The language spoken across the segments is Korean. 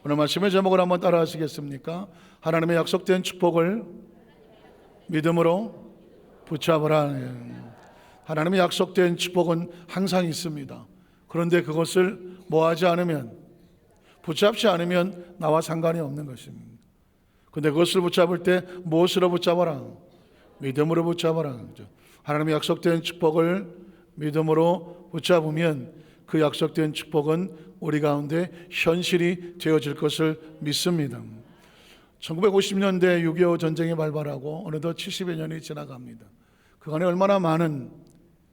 오늘 말씀의 제목을 한번 따라 하시겠습니까? 하나님의 약속된 축복을 믿음으로 붙잡으라. 하나님의 약속된 축복은 항상 있습니다. 그런데 그것을 뭐하지 않으면, 붙잡지 않으면 나와 상관이 없는 것입니다. 그런데 그것을 붙잡을 때 무엇으로 붙잡아라? 믿음으로 붙잡아라. 하나님의 약속된 축복을 믿음으로 붙잡으면 그 약속된 축복은 우리 가운데 현실이 되어질 것을 믿습니다. 1950년대 6.25 전쟁이 발발하고 어느덧 70여 년이 지나갑니다. 그간에 얼마나 많은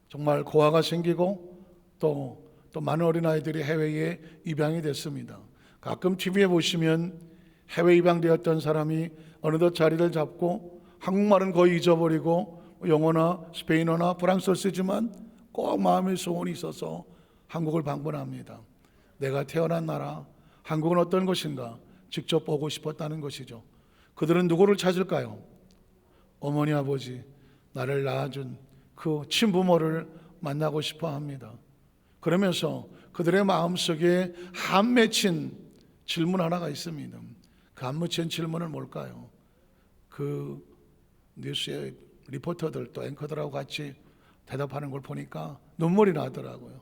정말 고아가 생기고 또 많은 어린아이들이 해외에 입양이 됐습니다. 가끔 TV에 보시면 해외 입양되었던 사람이 어느덧 자리를 잡고 한국말은 거의 잊어버리고 영어나 스페인어나 프랑스어를 쓰지만 꼭 마음의 소원이 있어서 한국을 방문합니다. 내가 태어난 나라 한국은 어떤 것인가 직접 보고 싶었다는 것이죠. 그들은 누구를 찾을까요? 어머니 아버지, 나를 낳아준 그 친부모를 만나고 싶어 합니다. 그러면서 그들의 마음속에 한 맺힌 질문 하나가 있습니다. 그 한 맺힌 질문은 뭘까요? 그 뉴스의 리포터들 또 앵커들하고 같이 대답하는 걸 보니까 눈물이 나더라고요.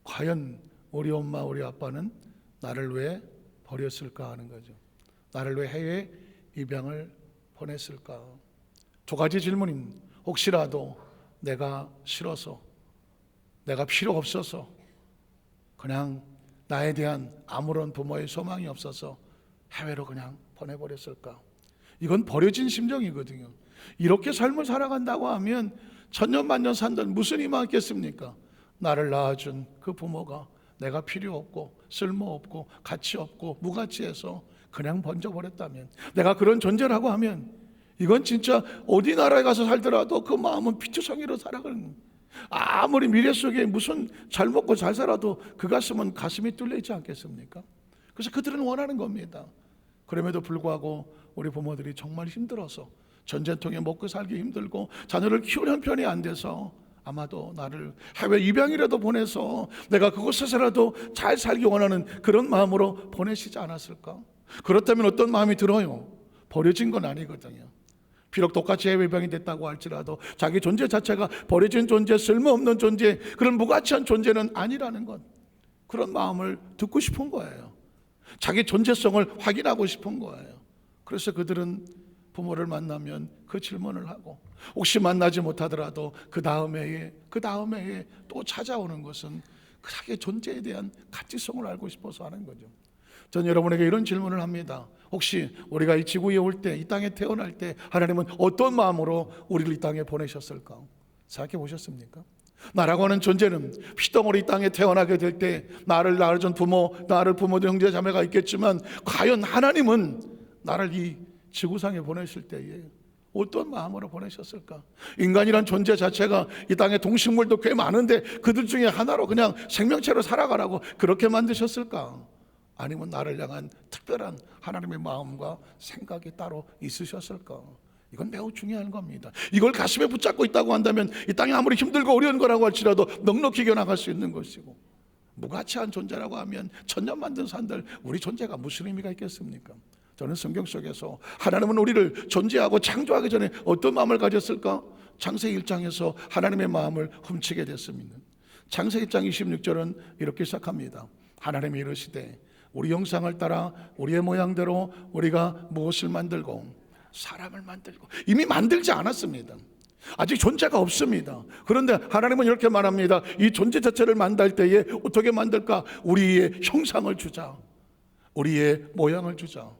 과연 우리 엄마 우리 아빠는 나를 왜 버렸을까 하는 거죠. 나를 왜 해외 입양을 보냈을까. 두 가지 질문입니다. 혹시라도 내가 싫어서, 내가 필요 없어서, 그냥 나에 대한 아무런 부모의 소망이 없어서 해외로 그냥 보내버렸을까. 이건 버려진 심정이거든요. 이렇게 삶을 살아간다고 하면 천년만년 산다는 무슨 희망이 있겠습니까? 나를 낳아준 그 부모가 내가 필요 없고 쓸모없고 가치 없고 무가치해서 그냥 번져버렸다면, 내가 그런 존재라고 하면 이건 진짜 어디 나라에 가서 살더라도 그 마음은 피투성이로 살아가는, 아무리 미래 속에 무슨 잘 먹고 잘 살아도 그 가슴은 가슴이 뚫려 있지 않겠습니까? 그래서 그들은 원하는 겁니다. 그럼에도 불구하고 우리 부모들이 정말 힘들어서 전쟁통에 먹고 살기 힘들고 자녀를 키우는 형편이 안 돼서 아마도 나를 해외 입양이라도 보내서 내가 그곳에서라도 잘 살기 원하는 그런 마음으로 보내시지 않았을까? 그렇다면 어떤 마음이 들어요? 버려진 건 아니거든요. 비록 똑같이 해외 입양이 됐다고 할지라도 자기 존재 자체가 버려진 존재, 쓸모없는 존재, 그런 무가치한 존재는 아니라는 것, 그런 마음을 듣고 싶은 거예요. 자기 존재성을 확인하고 싶은 거예요. 그래서 그들은 부모를 만나면 그 질문을 하고, 혹시 만나지 못하더라도 그 다음 해에 또 찾아오는 것은 자기의 존재에 대한 가치성을 알고 싶어서 하는 거죠. 전 여러분에게 이런 질문을 합니다. 혹시 우리가 이 지구에 올 때, 이 땅에 태어날 때 하나님은 어떤 마음으로 우리를 이 땅에 보내셨을까? 생각해 보셨습니까? 나라고 하는 존재는 피덩어리 이 땅에 태어나게 될 때 나를 낳아준 부모, 나를 부모도 형제 자매가 있겠지만, 과연 하나님은 나를 이 지구상에 보내실 때에 어떤 마음으로 보내셨을까? 인간이란 존재 자체가 이 땅에 동식물도 꽤 많은데 그들 중에 하나로 그냥 생명체로 살아가라고 그렇게 만드셨을까? 아니면 나를 향한 특별한 하나님의 마음과 생각이 따로 있으셨을까? 이건 매우 중요한 겁니다. 이걸 가슴에 붙잡고 있다고 한다면 이 땅이 아무리 힘들고 어려운 거라고 할지라도 넉넉히 이겨나갈 수 있는 것이고, 무가치한 존재라고 하면 천년만년 산들 우리 존재가 무슨 의미가 있겠습니까? 저는 성경 속에서 하나님은 우리를 존재하고 창조하기 전에 어떤 마음을 가졌을까? 창세기 1장에서 하나님의 마음을 훔치게 됐습니다. 창세기 1장 26절은 이렇게 시작합니다. 하나님이 이르시되 우리 형상을 따라 우리의 모양대로 우리가 무엇을 만들고? 사람을 만들고. 이미 만들지 않았습니다. 아직 존재가 없습니다. 그런데 하나님은 이렇게 말합니다. 이 존재 자체를 만들 때에 어떻게 만들까? 우리의 형상을 주자, 우리의 모양을 주자.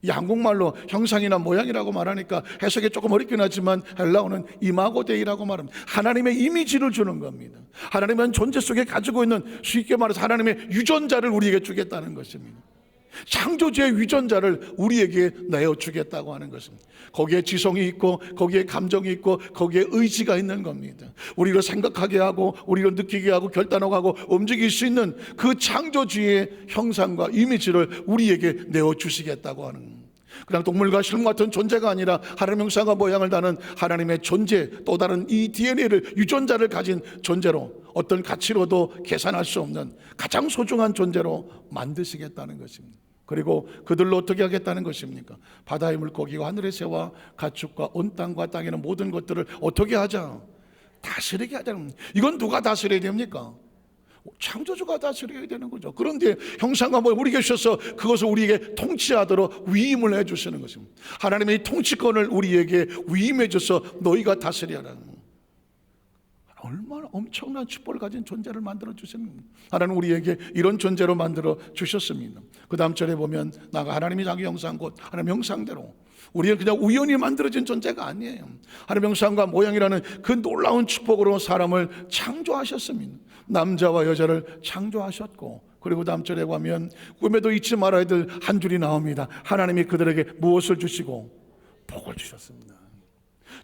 이 한국말로 형상이나 모양이라고 말하니까 해석이 조금 어렵긴 하지만 헬라어는 이마고 데이라고 말합니다. 하나님의 이미지를 주는 겁니다. 하나님은 존재 속에 가지고 있는, 쉽게 말해서 하나님의 유전자를 우리에게 주겠다는 것입니다. 창조주의 유전자를 우리에게 내어주겠다고 하는 것입니다. 거기에 지성이 있고 거기에 감정이 있고 거기에 의지가 있는 겁니다. 우리를 생각하게 하고 우리를 느끼게 하고 결단하고 하고 움직일 수 있는 그 창조주의 형상과 이미지를 우리에게 내어주시겠다고 하는, 그냥 동물과 실물 같은 존재가 아니라 하나님 형상과 모양을 다는 하나님의 존재, 또 다른 이 DNA를, 유전자를 가진 존재로, 어떤 가치로도 계산할 수 없는 가장 소중한 존재로 만드시겠다는 것입니다. 그리고 그들로 어떻게 하겠다는 것입니까? 바다의 물고기와 하늘의 새와 가축과 온 땅과 땅에 있는 모든 것들을 어떻게 하자? 다스리게 하자는. 이건 누가 다스려야 됩니까? 창조주가 다스려야 되는 거죠. 그런데 형상과 뭐 우리 계셔서 그것을 우리에게 통치하도록 위임을 해주시는 것입니다. 하나님의 통치권을 우리에게 위임해 줘서 너희가 다스려라는, 얼마나 엄청난 축복을 가진 존재를 만들어 주시는 겁니다. 하나님 우리에게 이런 존재로 만들어 주셨습니다. 그 다음 절에 보면 나가 하나님이 자기 형상 곧 하나님 형상대로, 우리는 그냥 우연히 만들어진 존재가 아니에요. 하나님 형상과 모양이라는 그 놀라운 축복으로 사람을 창조하셨습니다. 남자와 여자를 창조하셨고, 그리고 다음 절에 보면 꿈에도 잊지 말아야 될 한 줄이 나옵니다. 하나님이 그들에게 무엇을 주시고? 복을 주셨습니다.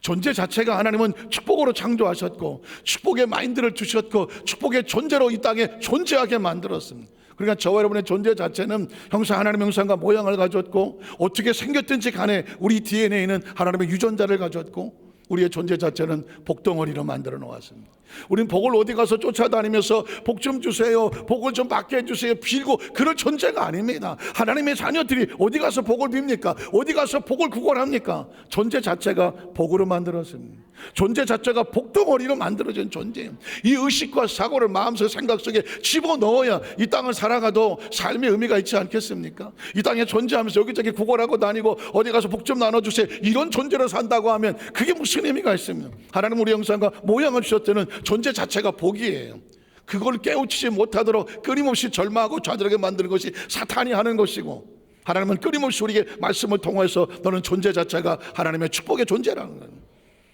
존재 자체가 하나님은 축복으로 창조하셨고, 축복의 마인드를 주셨고, 축복의 존재로 이 땅에 존재하게 만들었습니다. 그러니까 저와 여러분의 존재 자체는 형상, 하나님의 형상과 모양을 가졌고, 어떻게 생겼든지 간에 우리 DNA는 하나님의 유전자를 가졌고, 우리의 존재 자체는 복덩어리로 만들어 놓았습니다. 우린 복을 어디 가서 쫓아다니면서 복 좀 주세요, 복을 좀 받게 해주세요 빌고 그럴 존재가 아닙니다. 하나님의 자녀들이 어디 가서 복을 빕니까? 어디 가서 복을 구걸합니까? 존재 자체가 복으로 만들었습니다. 존재 자체가 복덩어리로 만들어진 존재예요. 이 의식과 사고를 마음속 생각 속에 집어넣어야 이 땅을 살아가도 삶의 의미가 있지 않겠습니까? 이 땅에 존재하면서 여기저기 구걸하고 다니고 어디 가서 복 좀 나눠주세요 이런 존재로 산다고 하면 그게 무슨 의미가 있습니까? 하나님 우리 형상과 모양을 주셨다는 존재 자체가 복이에요. 그걸 깨우치지 못하도록 끊임없이 절망하고 좌절하게 만드는 것이 사탄이 하는 것이고, 하나님은 끊임없이 우리에게 말씀을 통해서 너는 존재 자체가 하나님의 축복의 존재라는 거예요.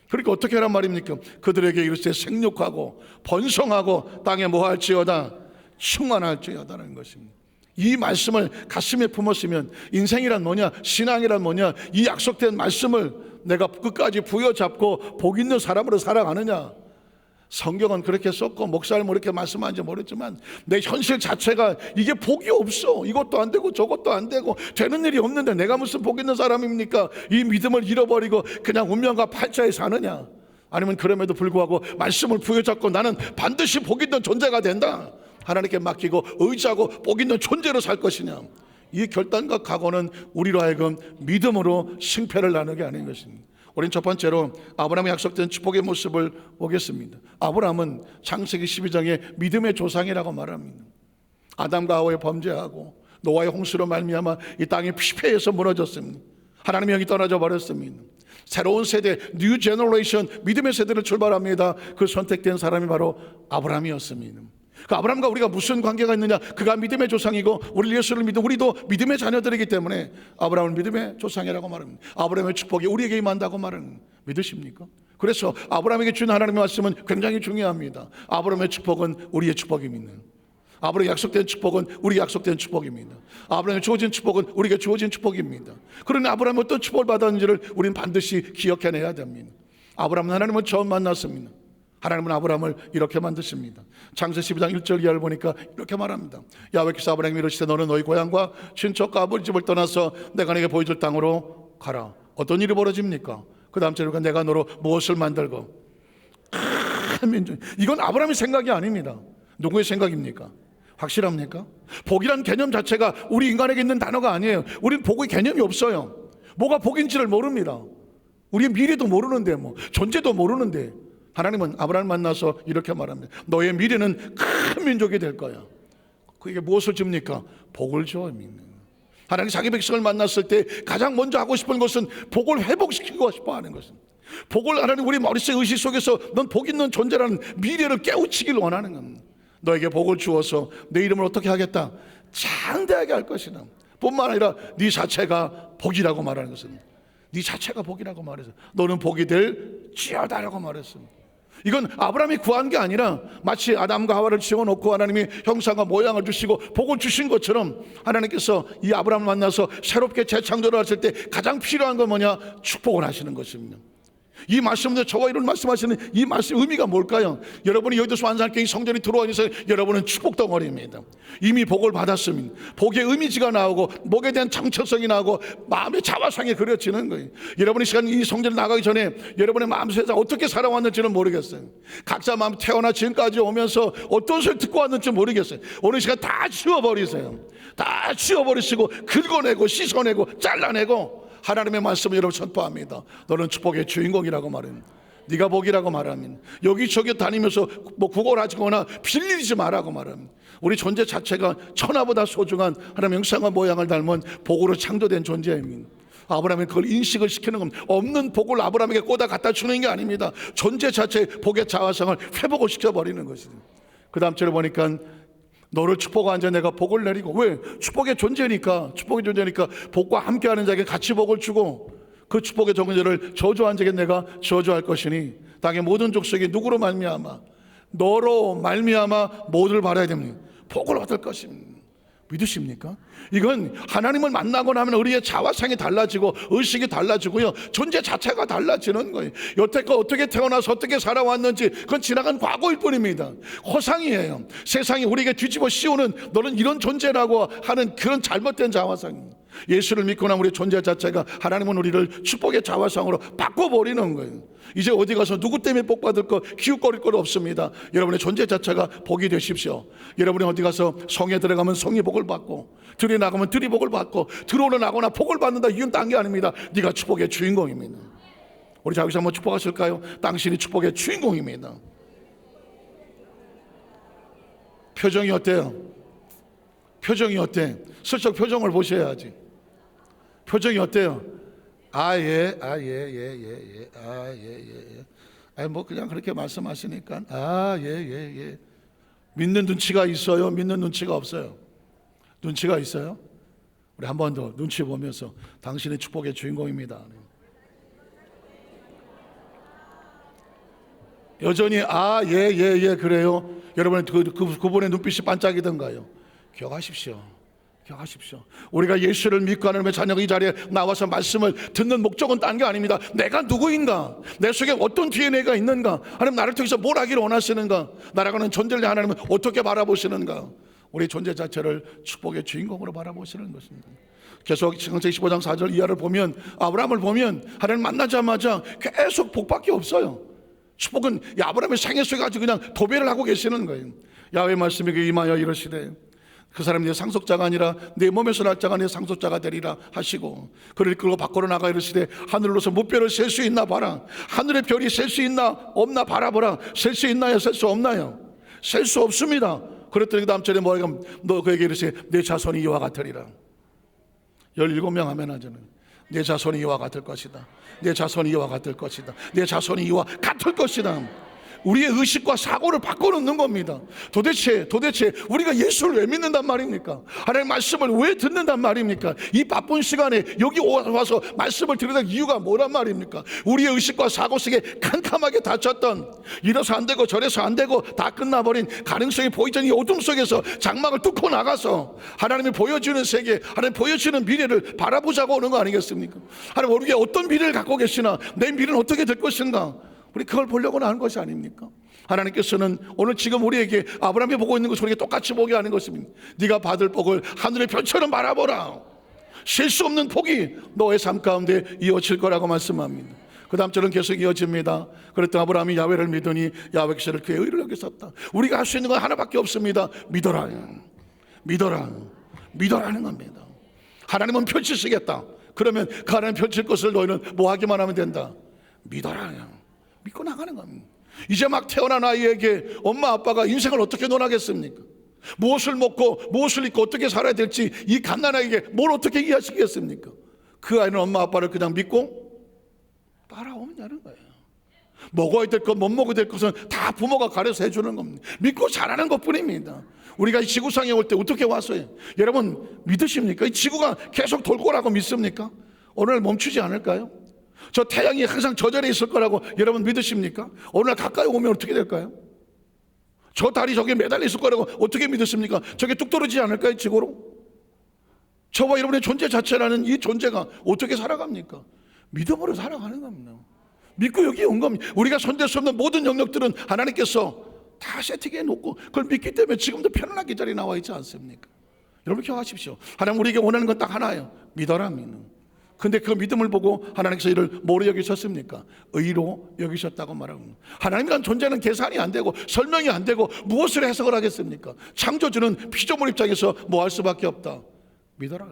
그러니까 어떻게 하란 말입니까? 그들에게 이르시되 생육하고 번성하고 땅에 뭐할지어다 충만할지어다라는 것입니다. 이 말씀을 가슴에 품었으면 인생이란 뭐냐, 신앙이란 뭐냐, 이 약속된 말씀을 내가 끝까지 부여잡고 복 있는 사람으로 살아가느냐. 성경은 그렇게 썼고 목사님 이렇게 말씀하는지 모르지만 내 현실 자체가 이게 복이 없어. 이것도 안 되고 저것도 안 되고 되는 일이 없는데 내가 무슨 복 있는 사람입니까? 이 믿음을 잃어버리고 그냥 운명과 팔자에 사느냐, 아니면 그럼에도 불구하고 말씀을 부여잡고 나는 반드시 복 있는 존재가 된다, 하나님께 맡기고 의지하고 복 있는 존재로 살 것이냐. 이 결단과 각오는 우리로 하여금 믿음으로 승패를 나누게 하는 것입니다. 우린 첫 번째로 아브라함의 약속된 축복의 모습을 보겠습니다. 아브라함은 창세기 12장에 믿음의 조상이라고 말합니다. 아담과 하와의 범죄하고 노아의 홍수로 말미암아 이 땅이 피폐해서 무너졌습니다. 하나님의 영이 떠나져 버렸습니다. 새로운 세대, 뉴 제너레이션, 믿음의 세대를 출발합니다. 그 선택된 사람이 바로 아브라함이었습니다. 그 아브라함과 우리가 무슨 관계가 있느냐? 그가 믿음의 조상이고 우리 예수를 믿는 우리도 믿음의 자녀들이기 때문에 아브라함은 믿음의 조상이라고 말합니다. 아브라함의 축복이 우리에게 임한다고 말은 믿으십니까? 그래서 아브라함에게 준 하나님의 말씀은 굉장히 중요합니다. 아브라함의 축복은 우리의 축복입니다. 아브라함의 약속된 축복은 우리 약속된 축복입니다. 아브라함에 주어진 축복은 우리에게 주어진 축복입니다. 그러니 아브라함이 어떤 축복을 받았는지를 우리는 반드시 기억해내야 됩니다. 아브라함은 하나님을 처음 만났습니다. 하나님은 아브라함을 이렇게 만드십니다. 창세기 12장 1절 이하를 보니까 이렇게 말합니다. 야훼께서 아브라함에게 이르시되 너는 너희 고향과 친척과 아버지 집을 떠나서 내가 네게 보여줄 땅으로 가라. 어떤 일이 벌어집니까? 그 다음 절에 내가 너로 무엇을 만들고 큰 민족. 이건 아브라함의 생각이 아닙니다. 누구의 생각입니까? 확실합니까? 복이란 개념 자체가 우리 인간에게 있는 단어가 아니에요. 우리는 복의 개념이 없어요. 뭐가 복인지를 모릅니다. 우리의 미래도 모르는데 뭐 존재도 모르는데 하나님은 아브라함을 만나서 이렇게 말합니다. 너의 미래는 큰 민족이 될 거야. 그게 무엇을 줍니까? 복을 줘. 하나님 자기 백성을 만났을 때 가장 먼저 하고 싶은 것은 복을 회복시키고 싶어 하는 것입니다. 복을 하나님 우리 머릿속 의식 속에서 넌 복 있는 존재라는 미래를 깨우치길 원하는 겁니다. 너에게 복을 주어서 내 이름을 어떻게 하겠다? 장대하게 할 것이다. 뿐만 아니라 네 자체가 복이라고 말하는 것입니다. 네 자체가 복이라고 말해서 너는 복이 될지어다라고 말했습니다. 이건 아브라함이 구한 게 아니라 마치 아담과 하와를 지어놓고 하나님이 형상과 모양을 주시고 복을 주신 것처럼 하나님께서 이 아브라함을 만나서 새롭게 재창조를 하실 때 가장 필요한 건 뭐냐? 축복을 하시는 것입니다. 이 말씀도 저와 이런 말씀하시는 이 말씀 의미가 뭘까요? 여러분이 여의도 수완산교회 성전이 들어와 있어서 여러분은 축복 덩어리입니다. 이미 복을 받았습니다. 복의 이미지가 나오고 복에 대한 정체성이 나오고 마음의 자화상이 그려지는 거예요. 여러분이 시간 이 성전에 나가기 전에 여러분의 마음 세상 어떻게 살아왔는지는 모르겠어요. 각자 마음 태어나 지금까지 오면서 어떤 소리 듣고 왔는지 모르겠어요. 오늘 시간 다 치워버리세요. 다 치워버리시고 긁어내고 씻어내고 잘라내고 하나님의 말씀을 여러분 선포합니다. 너는 축복의 주인공이라고 말합니다. 네가 복이라고 말합니다. 여기저기 다니면서 뭐 구걸하거나 빌리지 말라고 말합니다. 우리 존재 자체가 천하보다 소중한 하나님의 형상과 모양을 닮은 복으로 창조된 존재입니다. 아브라함은 그걸 인식을 시키는 겁니다. 없는 복을 아브라함에게 꽂아 갖다 주는 게 아닙니다. 존재 자체의 복의 자화성을 회복을 시켜버리는 것이죠. 그 다음 절에 보니까 너를 축복한 자 내가 복을 내리고, 왜? 축복의 존재니까 복과 함께하는 자에게 같이 복을 주고 그 축복의 존재를 저주한 자에게 내가 저주할 것이니 땅의 모든 족속이 누구로 말미암아? 너로 말미암아 모두를 바라야 됩니다. 복을 받을 것입니다. 믿으십니까? 이건 하나님을 만나고 나면 우리의 자화상이 달라지고 의식이 달라지고요, 존재 자체가 달라지는 거예요. 여태껏 어떻게 태어나서 어떻게 살아왔는지 그건 지나간 과거일 뿐입니다. 허상이에요. 세상이 우리에게 뒤집어 씌우는 너는 이런 존재라고 하는 그런 잘못된 자화상입니다. 예수를 믿고 나면 우리 존재 자체가 하나님은 우리를 축복의 자화상으로 바꿔버리는 거예요. 이제 어디 가서 누구 때문에 복 받을 거 기웃거릴 거 없습니다. 여러분의 존재 자체가 복이 되십시오. 여러분이 어디 가서 성에 들어가면 성이 복을 받고 들에 나가면 들이 복을 받고 들어오나 나거나 복을 받는다, 이건 딴 게 아닙니다. 네가 축복의 주인공입니다. 우리 자기서 한번 축복하실까요? 당신이 축복의 주인공입니다. 표정이 어때요? 표정이 어때? 슬쩍 표정을 보셔야지. 표정이 어때요? 예. 뭐 그냥 그렇게 말씀하시니까 예. 믿는 눈치가 있어요? 믿는 눈치가 없어요? 눈치가 있어요? 우리 한 번 더 눈치 보면서 당신의 축복의 주인공입니다. 여전히 예 그래요. 여러분 그분의 눈빛이 반짝이던가요? 기억하십시오. 우리가 예수를 믿고 하나님의 자녀가 이 자리에 나와서 말씀을 듣는 목적은 딴 게 아닙니다. 내가 누구인가? 내 속에 어떤 DNA가 있는가? 하나님 나를 통해서 뭘 하기를 원하시는가? 나라고는 존재를 하나님은 어떻게 바라보시는가? 우리 존재 자체를 축복의 주인공으로 바라보시는 것입니다. 계속 창세기 15장 4절 이하를 보면, 아브라함을 보면 하나님 만나자마자 계속 복밖에 없어요. 축복은 아브라함의 생애 속에 아주 그냥 도배를 하고 계시는 거예요. 야훼의 말씀이 임하여 이르시되 그 사람이 내 상속자가 아니라 내 몸에서 날 자가 내 상속자가 되리라 하시고, 그를 이끌고 밖으로 나가 이르시되 하늘로서 무별을 셀 수 있나 봐라. 하늘의 별이 셀 수 있나 없나 바라보라. 셀 수 있나요? 셀 수 없나요? 셀 수 없습니다. 그랬더니 그 다음 절에 뭐라고 하면, 너 그에게 이르시되 내 자손이 이와 같으리라. 17명 하면 하잖아요. 내 자손이 이와 같을 것이다. 내 자손이 이와 같을 것이다. 내 자손이 이와 같을 것이다. 우리의 의식과 사고를 바꿔놓는 겁니다. 도대체 우리가 예수를 왜 믿는단 말입니까? 하나님의 말씀을 왜 듣는단 말입니까? 이 바쁜 시간에 여기 와서 말씀을 들으는 이유가 뭐란 말입니까? 우리의 의식과 사고 속에 캄캄하게 닫혔던, 이래서 안 되고 저래서 안 되고 다 끝나버린 가능성이 보이지 않는 이 어둠 속에서 장막을 뚫고 나가서 하나님이 보여주는 세계, 하나님 보여주는 미래를 바라보자고 오는 거 아니겠습니까? 하나님 우리에게 어떤 미래를 갖고 계시나, 내 미래는 어떻게 될 것인가, 우리 그걸 보려고 나온 것이 아닙니까? 하나님께서는 오늘 지금 우리에게 아브라함이 보고 있는 것을 우리에게 똑같이 보게 하는 것입니다. 네가 받을 복을 하늘의 별처럼 바라보라. 셀 수 없는 복이 너의 삶 가운데 이어질 거라고 말씀합니다. 그 다음 절은 계속 이어집니다. 그랬더니 아브라함이 야훼를 믿으니 야훼께서 그의 의를 여기셨다. 우리가 할 수 있는 건 하나밖에 없습니다. 믿어라는 겁니다. 하나님은 펼치시겠다. 그러면 그 하나님 펼칠 것을 너희는 뭐 하기만 하면 된다. 믿어라. 믿고 나가는 겁니다. 이제 막 태어난 아이에게 엄마 아빠가 인생을 어떻게 논하겠습니까? 무엇을 먹고 무엇을 입고 어떻게 살아야 될지 이 갓난아이에게 뭘 어떻게 이해하시겠습니까? 그 아이는 엄마 아빠를 그냥 믿고 따라오냐는 거예요. 먹어야 될 것, 못 먹어야 될 것은 다 부모가 가려서 해주는 겁니다. 믿고 잘하는 것뿐입니다. 우리가 이 지구상에 올 때 어떻게 왔어요? 여러분 믿으십니까? 이 지구가 계속 돌 거라고 믿습니까? 오늘 멈추지 않을까요? 저 태양이 항상 저 자리에 있을 거라고 여러분 믿으십니까? 어느 날 가까이 오면 어떻게 될까요? 저 달이 저기 매달려 있을 거라고 어떻게 믿으십니까? 저게 뚝 떨어지지 않을까요? 지구로? 저와 여러분의 존재 자체라는 이 존재가 어떻게 살아갑니까? 믿음으로 살아가는 겁니다. 믿고 여기 온 겁니다. 우리가 손댈 수 없는 모든 영역들은 하나님께서 다 세팅해 놓고 그걸 믿기 때문에 지금도 편안하게 자리에 나와 있지 않습니까? 여러분 기억하십시오. 하나님 우리에게 원하는 건 딱 하나예요. 믿어라 믿는. 근데 그 믿음을 보고 하나님께서 이를 뭐로 여기셨습니까? 의로 여기셨다고 말합니다. 하나님이란 존재는 계산이 안 되고 설명이 안 되고 무엇을 해석을 하겠습니까? 창조주는 피조물 입장에서 뭐 할 수밖에 없다. 믿어라.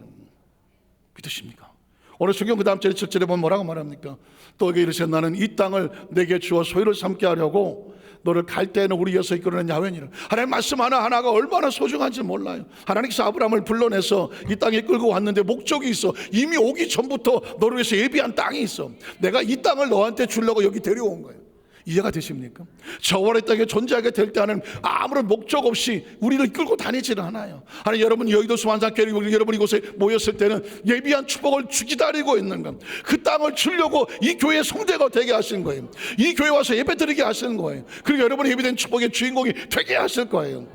믿으십니까? 오늘 성경 그 다음 절에 7절에 보면 뭐라고 말합니까? 또 이르시되 나는 이 땅을 내게 주어 소유를 삼게 하려고 너를 갈 때에는 우리 여서 이끌어낸 야훼니라. 하나님 말씀 하나하나가 얼마나 소중한지 몰라요. 하나님께서 아브라함을 불러내서 이 땅에 끌고 왔는데 목적이 있어. 이미 오기 전부터 너를 위해서 예비한 땅이 있어. 내가 이 땅을 너한테 주려고 여기 데려온 거예요. 이해가 되십니까? 저월의 땅에 존재하게 될 때는 아무런 목적 없이 우리를 끌고 다니지는 않아요. 하나님 여러분 여의도 수완장교회 여러분 이곳에 모였을 때는 예비한 축복을 기다리고 있는 겁니다. 그 땅을 주려고 이 교회의 성대가 되게 하신 거예요. 이 교회 와서 예배 드리게 하시는 거예요. 그리고 여러분이 예비된 축복의 주인공이 되게 하실 거예요.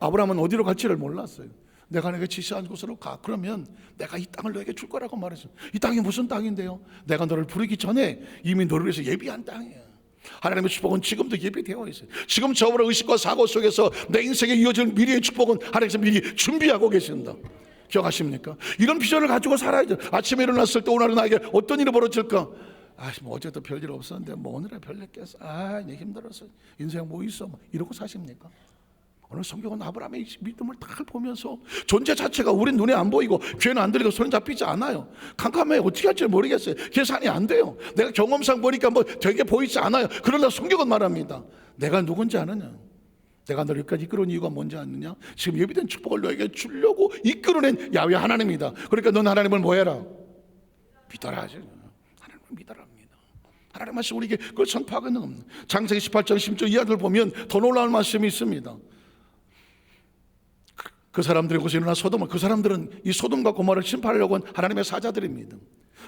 아브라함은 어디로 갈지를 몰랐어요. 내가 내게 지시한 곳으로 가. 그러면 내가 이 땅을 너에게 줄 거라고 말했어요. 이 땅이 무슨 땅인데요? 내가 너를 부르기 전에 이미 너를 위해서 예비한 땅이에요. 하나님의 축복은 지금도 예비되어 있어요. 지금 저와 의식과 사고 속에서 내 인생에 이어질 미래의 축복은 하나님께서 미리 준비하고 계신다. 기억하십니까? 이런 비전을 가지고 살아야죠. 아침에 일어났을 때 오늘은 나에게 어떤 일이 벌어질까? 뭐 어제도 별일 없었는데 뭐 오늘에 별일 겠어. 이제 힘들었어. 인생 뭐 있어? 이러고 사십니까? 오늘 성경은 아브라함의 믿음을 딱 보면서 존재 자체가 우린 눈에 안 보이고 귀에는 안 들리고 손에 잡히지 않아요. 캄캄해. 어떻게 할지 모르겠어요. 계산이 안 돼요. 내가 경험상 보니까 뭐 되게 보이지 않아요. 그러나 성경은 말합니다. 내가 누군지 아느냐? 내가 너를 여기까지 이끌어온 이유가 뭔지 아느냐? 지금 예비된 축복을 너에게 주려고 이끌어낸 야훼 하나님이다. 그러니까 넌 하나님을 뭐 해라? 믿어라. 하나님을 믿어라. 하나님 말씀 우리에게 그걸 선포하고 있는 겁니다. 창세기 18장 10절 이하를 보면 더 놀라운 말씀이 있습니다. 그 사람들이 곳에 일어나 그 사람들은 이 소돔과 고모라를 심판하려고 한 하나님의 사자들입니다.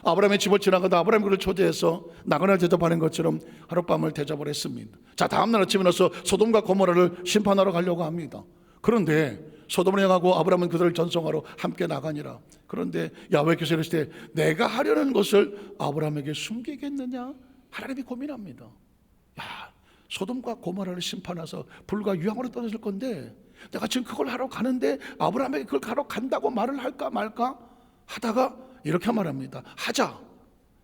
아브라함의 집을 지나가다 아브라함이 그를 초대해서 나그네를 대접하는 것처럼 하룻밤을 대접을 했습니다. 자, 다음날 아침에 일어나서 소돔과 고모라를 심판하러 가려고 합니다. 그런데 소돔을 향하고 아브라함은 그들을 전송하러 함께 나가니라. 그런데 야훼께서 이르시되 내가 하려는 것을 아브라함에게 숨기겠느냐? 하나님이 고민합니다. 소돔과 고모라를 심판해서 불과 유황으로 떨어질 건데 내가 지금 그걸 하러 가는데 아브라함에게 그걸 하러 간다고 말을 할까 말까 하다가 이렇게 말합니다. 하자.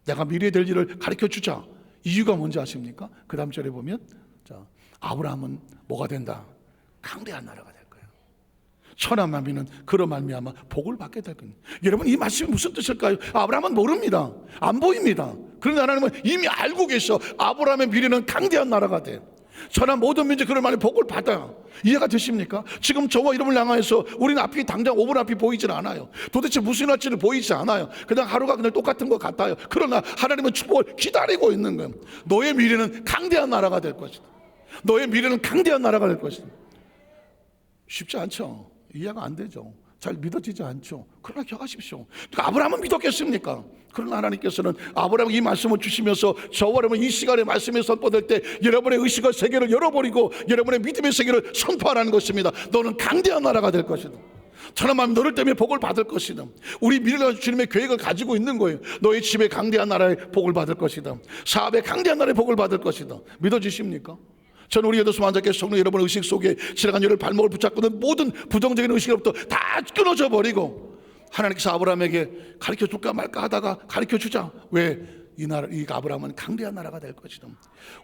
내가 미래에 될 일을 가르쳐 주자. 이유가 뭔지 아십니까? 그 다음 절에 보면 아브라함은 뭐가 된다? 강대한 나라가 될 거예요. 천한 만민은 그로 말미암아 복을 받게 될 겁니다. 여러분 이 말씀이 무슨 뜻일까요? 아브라함은 모릅니다. 안 보입니다. 그런데 하나님은 이미 알고 계셔. 아브라함의 미래는 강대한 나라가 돼. 천한 모든 민족 그런 말에 복을 받아. 이해가 되십니까? 지금 저와 여러분을 향해서 우리는 앞이 당장 5분 앞이 보이질 않아요. 도대체 무슨 할지를 보이지 않아요. 그냥 하루가 그냥 똑같은 것 같아요. 그러나 하나님은 축복을 기다리고 있는 거예요. 너의 미래는 강대한 나라가 될 것이다. 너의 미래는 강대한 나라가 될 것이다. 쉽지 않죠. 이해가 안 되죠. 잘 믿어지지 않죠. 그러나 기억하십시오. 아브라함은 믿었겠습니까? 그러나 하나님께서는 아브라함에게 이 말씀을 주시면서 저와 여러분 이 시간에 말씀이 선포될 때 여러분의 의식의 세계를 열어버리고 여러분의 믿음의 세계를 선포하라는 것입니다. 너는 강대한 나라가 될 것이다. 천하만 너를 때문에 복을 받을 것이다. 우리 미래가 주님의 계획을 가지고 있는 거예요. 너의 집에 강대한 나라의 복을 받을 것이다. 사업에 강대한 나라의 복을 받을 것이다. 믿어지십니까? 저는 우리 여도수 만자께 성도 여러분의 의식 속에 지나간 열을 발목을 붙잡고 있는 모든 부정적인 의식으로부터 다 끊어져 버리고 하나님께서 아브라함에게 가르쳐 줄까 말까 하다가 가르쳐 주자. 왜? 이 아브라함은 강대한 나라가 될 것이다.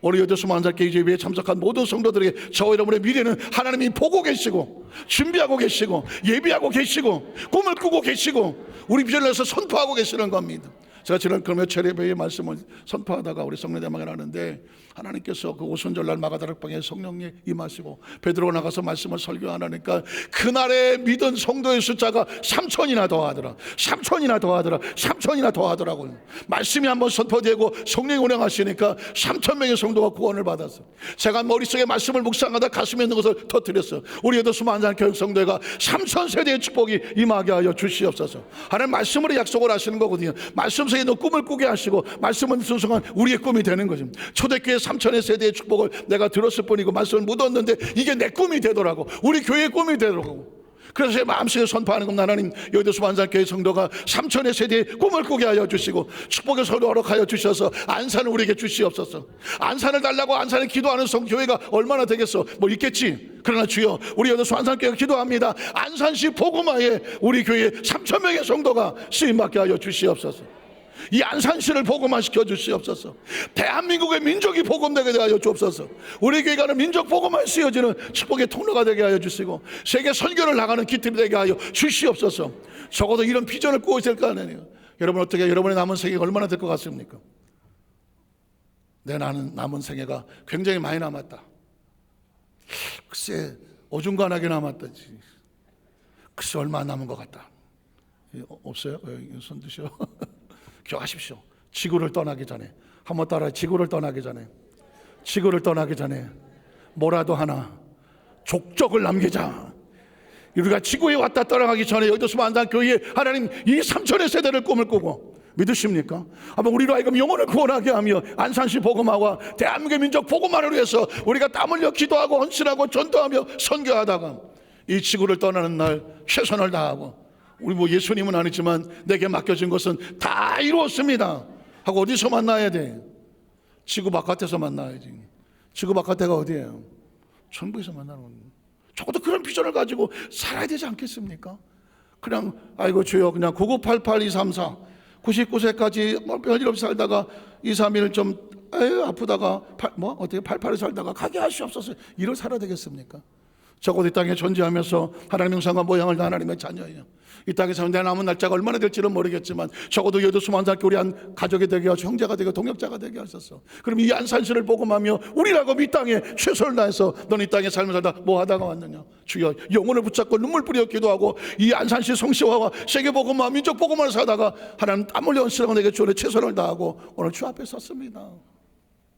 우리 여도수 만자께 예배에 참석한 모든 성도들에게 저와 여러분의 미래는 하나님이 보고 계시고 준비하고 계시고 예비하고 계시고 꿈을 꾸고 계시고 우리 비전을 해서 선포하고 계시는 겁니다. 제가 지난 그 며칠 예배의 말씀을 선포하다가 우리 성례대망을 하는데 하나님께서 그 오순절날 마가다락방에 성령이 임하시고 베드로가 나가서 말씀을 설교하니까 그날에 믿은 성도의 숫자가 3,000이나 더하더라. 3,000이나 더하더라. 3,000이나 더하더라고요. 말씀이 한번 선포되고 성령이 운행하시니까 3,000명의 성도가 구원을 받았어요. 제가 머릿속에 말씀을 묵상하다 가슴에 있는 것을 터뜨렸어요. 우리 여도수 만장 교육 성도가 3,000세대의 축복이 임하게 하여 주시옵소서. 하나님 말씀으로 약속을 하시는 거거든요. 말씀 속에 너 꿈을 꾸게 하시고 말씀은 순순한 우리의 꿈이 되는 거죠. 초대교회 3,000의 세대의 축복을 내가 들었을 뿐이고 말씀을 못 얻는데 이게 내 꿈이 되더라고. 우리 교회의 꿈이 되더라고. 그래서 제 마음속에 선포하는 겁니다. 하나님, 여의도 수만산교회 성도가 3천의 세대의 꿈을 꾸게 하여 주시고 축복의 서로 허락하여 주셔서 안산을 우리에게 주시옵소서. 안산을 달라고 안산에 기도하는 성교회가 얼마나 되겠어? 뭐 있겠지. 그러나 주여, 우리 여의도 수만산교회가 기도합니다. 안산시 보고마에 우리 교회 3천 명의 성도가 쓰임받게 하여 주시옵소서. 이 안산시를 복음화시켜 주시옵소서. 대한민국의 민족이 복음되게 하여 주옵소서. 우리 교회가 민족 복음화에 쓰여지는 축복의 통로가 되게 하여 주시고 세계 선교를 나가는 기틀이 되게 하여 주시옵소서. 적어도 이런 비전을 꾸어야 될 거 아니에요. 여러분, 어떻게 여러분의 남은 생애가 얼마나 될 것 같습니까? 내 남은 생애가 굉장히 많이 남았다. 글쎄 어중간하게 남았다지. 글쎄 얼마 남은 것 같다. 없어요? 손 드셔. 기억하십시오. 지구를 떠나기 전에, 한번 따라, 지구를 떠나기 전에, 지구를 떠나기 전에 뭐라도 하나 족적을 남기자. 우리가 지구에 왔다 떠나가기 전에 여의도 수만산교회에 하나님 이 3천의 세대를 꿈을 꾸고, 믿으십니까? 한번 우리로 하여금 영혼을 구원하게 하며 안산시 복음화와 대한민국의 민족 복음화를 위해서 우리가 땀 흘려 기도하고 헌신하고 전도하며 선교하다가 이 지구를 떠나는 날 최선을 다하고, 우리 뭐 예수님은 아니지만 내게 맡겨진 것은 다 이루었습니다 하고 어디서 만나야 돼? 지구 바깥에서 만나야지. 지구 바깥에가 어디예요? 천국에서 만나는 겁니다. 적어도 그런 비전을 가지고 살아야 되지 않겠습니까? 그냥 아이고 주여, 그냥 9988234 99세까지 뭐 별일 없이 살다가 2, 3일 좀 아프다가 어떻게 88에 살다가 가게 하시옵소서, 이걸 살아야 되겠습니까? 적어도 이 땅에 존재하면서 하나님의 형상과 모양을 다 하나님의 자녀예요. 이 땅에서 내 남은 날짜가 얼마나 될지는 모르겠지만 적어도 여의도 수만산교회 우리 한 가족이 되게 하시고 형제가 되고 동역자가 되게 하셨어. 그럼 이 안산시를 복음하며 우리라고 이 땅에 최선을 다해서 넌 이 땅에 삶을 살다 뭐 하다가 왔느냐? 주여, 영혼을 붙잡고 눈물 뿌려 기도하고 이 안산시 성시화와 세계 복음화 민족 복음화를 살다가 하나님 땀 흘려 헌신하고 내게 주의 최선을 다하고 오늘 주 앞에 섰습니다.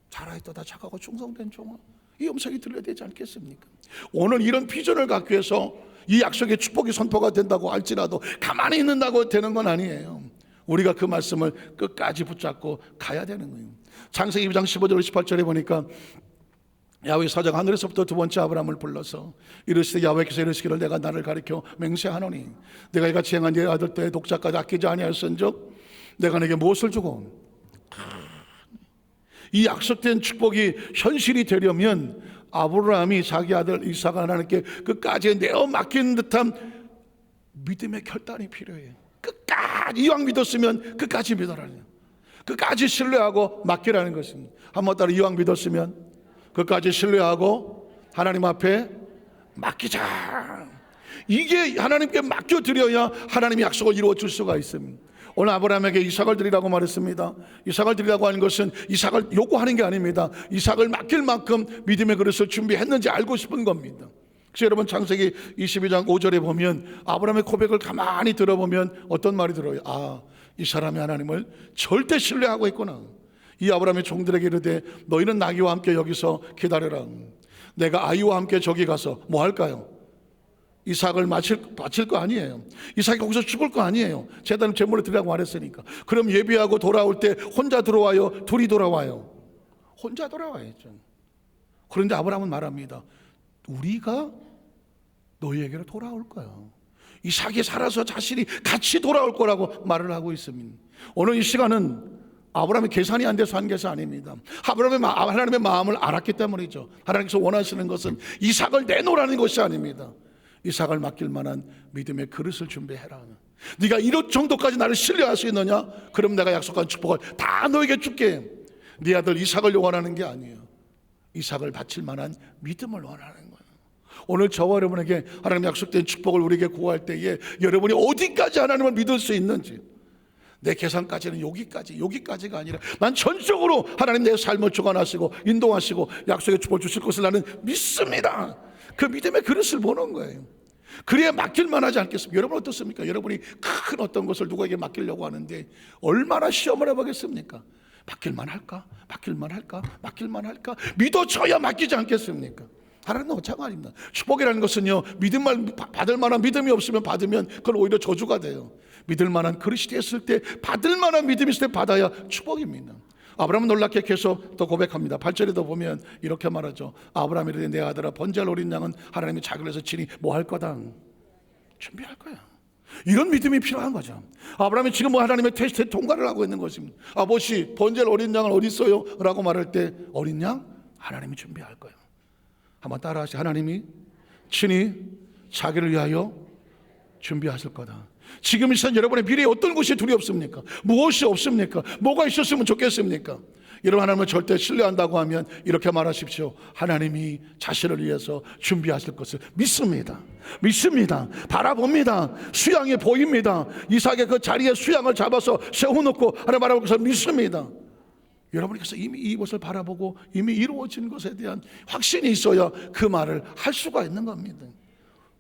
잘하였다 착하고 충성된 종아, 이 음성이 들려야 되지 않겠습니까? 오늘 이런 비전을 갖기 위해서 이 약속의 축복이 선포가 된다고 할지라도 가만히 있는다고 되는 건 아니에요. 우리가 그 말씀을 끝까지 붙잡고 가야 되는 거예요. 창세기 2장 15절 18절에 보니까 야훼 사자가 하늘에서부터 두 번째 아브라함을 불러서 이르시되 야훼께서 이르시기를 내가 나를 가리켜 맹세하노니 내가 이같이 행한 네 아들 때의 독자까지 아끼지 아니하였은즉 내가 내게 무엇을 주고. 이 약속된 축복이 현실이 되려면 아브라함이 자기 아들 이삭을 하나님께 끝까지 내어 맡기는 듯한 믿음의 결단이 필요해요. 끝까지 이왕 믿었으면 끝까지 믿어라는, 끝까지 신뢰하고 맡기라는 것입니다. 한번 따라, 이왕 믿었으면 끝까지 신뢰하고 하나님 앞에 맡기자. 이게 하나님께 맡겨드려야 하나님의 약속을 이루어 줄 수가 있습니다. 오늘 아브라함에게 이삭을 드리라고 말했습니다. 이삭을 드리라고 하는 것은 이삭을 요구하는 게 아닙니다. 이삭을 맡길 만큼 믿음의 그릇을 준비했는지 알고 싶은 겁니다. 그래서 여러분, 창세기 22장 5절에 보면 아브라함의 고백을 가만히 들어보면 어떤 말이 들어요? 아, 이 사람이 하나님을 절대 신뢰하고 있구나. 이 아브라함의 종들에게 이르되 너희는 나귀와 함께 여기서 기다려라. 내가 아이와 함께 저기 가서 뭐 할까요? 이삭을 바칠 거 아니에요. 이삭이 거기서 죽을 거 아니에요. 제단을 제물에 드리라고 말했으니까. 그럼 예비하고 돌아올 때 혼자 들어와요? 둘이 돌아와요? 혼자 돌아와야죠. 그런데 아브라함은 말합니다. 우리가 너희에게로 돌아올 거야. 이삭이 살아서 자신이 같이 돌아올 거라고 말을 하고 있습니다. 오늘 이 시간은 아브라함이 계산이 안 돼서 한 것이 아닙니다. 하나님의 마음을 알았기 때문이죠. 하나님께서 원하시는 것은 이삭을 내놓으라는 것이 아닙니다. 이삭을 맡길 만한 믿음의 그릇을 준비해라. 네가 이런 정도까지 나를 신뢰할 수 있느냐? 그럼 내가 약속한 축복을 다 너에게 줄게. 네 아들 이삭을 원하는 게 아니에요. 이삭을 바칠 만한 믿음을 원하는 거예요. 오늘 저와 여러분에게 하나님 약속된 축복을 우리에게 구할 때에 여러분이 어디까지 하나님을 믿을 수 있는지, 내 계산까지는 여기까지가 아니라 난 전적으로 하나님 내 삶을 주관하시고 인도하시고 약속의 축복을 주실 것을 나는 믿습니다. 그 믿음의 그릇을 보는 거예요. 그래야 맡길만 하지 않겠습니까? 여러분 어떻습니까? 여러분이 큰 어떤 것을 누구에게 맡기려고 하는데 얼마나 시험을 해보겠습니까? 맡길만 할까? 믿어져야 맡기지 않겠습니까? 하나님은 마찬가지입니다. 축복이라는 것은요, 받을 만한 믿음이 없으면 받으면 그건 오히려 저주가 돼요. 믿을 만한 그릇이 됐을 때, 받을 만한 믿음이 있을 때 받아야 축복입니다. 아브라함은 놀랍게 계속 또 고백합니다. 8절에도 보면 이렇게 말하죠. 아브라함이 이르되 내 아들아, 번제할 어린 양은 하나님이 자기를 해서 치니 뭐 할 거다? 준비할 거야. 이런 믿음이 필요한 거죠. 아브라함이 지금 뭐 하나님의 테스트에 통과를 하고 있는 것입니다. 아버지, 번제할 어린 양은 어디 있어요? 라고 말할 때 어린 양? 하나님이 준비할 거예요. 한번 따라하시죠. 하나님이 친히 자기를 위하여 준비하실 거다. 지금 이 시간 여러분의 미래에 어떤 것이 두렵습니까? 무엇이 없습니까? 뭐가 있었으면 좋겠습니까? 여러분, 하나님을 절대 신뢰한다고 하면 이렇게 말하십시오. 하나님이 자신을 위해서 준비하실 것을 믿습니다. 믿습니다. 바라봅니다. 수양이 보입니다. 이삭의 그 자리에 수양을 잡아서 세워놓고 하나님 바라보면서 믿습니다. 여러분께서 이미 이것을 바라보고 이미 이루어진 것에 대한 확신이 있어야 그 말을 할 수가 있는 겁니다.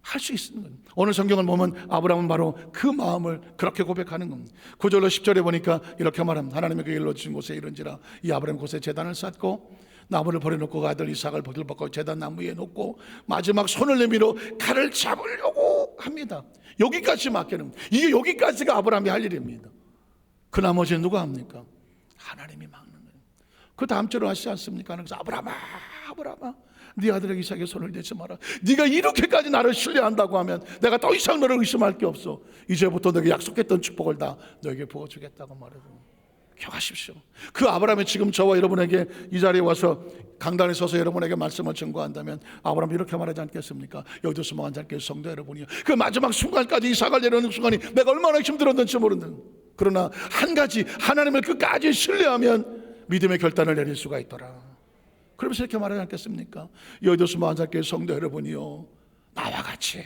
할 수 있는 겁니다. 오늘 성경을 보면 아브라함은 바로 그 마음을 그렇게 고백하는 겁니다. 9절로 10절에 보니까 이렇게 말합니다. 하나님이 그에게 일러주신 곳에 이른지라 이 아브라함 곳에 제단을 쌓고 나무를 버려놓고 그 아들 이삭을 벗고 제단 나무 위에 놓고 마지막 손을 내밀어 칼을 잡으려고 합니다. 여기까지 맡기는, 이게 여기까지가 아브라함이 할 일입니다. 그 나머지는 누가 합니까? 하나님이 막는 거예요. 그 다음 절을 하시지 않습니까? 그래서 아브라함아, 아브라함아, 네 아들에게 이삭의 손을 대지 마라. 네가 이렇게까지 나를 신뢰한다고 하면 내가 더 이상 너를 의심할 게 없어. 이제부터 너에게 약속했던 축복을 다 너에게 부어주겠다고 말해요. 기억하십시오. 그 아브라함이 지금 저와 여러분에게 이 자리에 와서 강단에 서서 여러분에게 말씀을 증거한다면 아브라함이 이렇게 말하지 않겠습니까? 여기도 수많은 자께 성도 여러분이요, 그 마지막 순간까지 이삭을 내려놓는 순간이 내가 얼마나 힘들었는지 모르는, 그러나 한 가지, 하나님을 끝까지 신뢰하면 믿음의 결단을 내릴 수가 있더라. 그러면서 이렇게 말하지 않겠습니까? 여기도 수많은 자께 성도 여러분이요, 나와 같이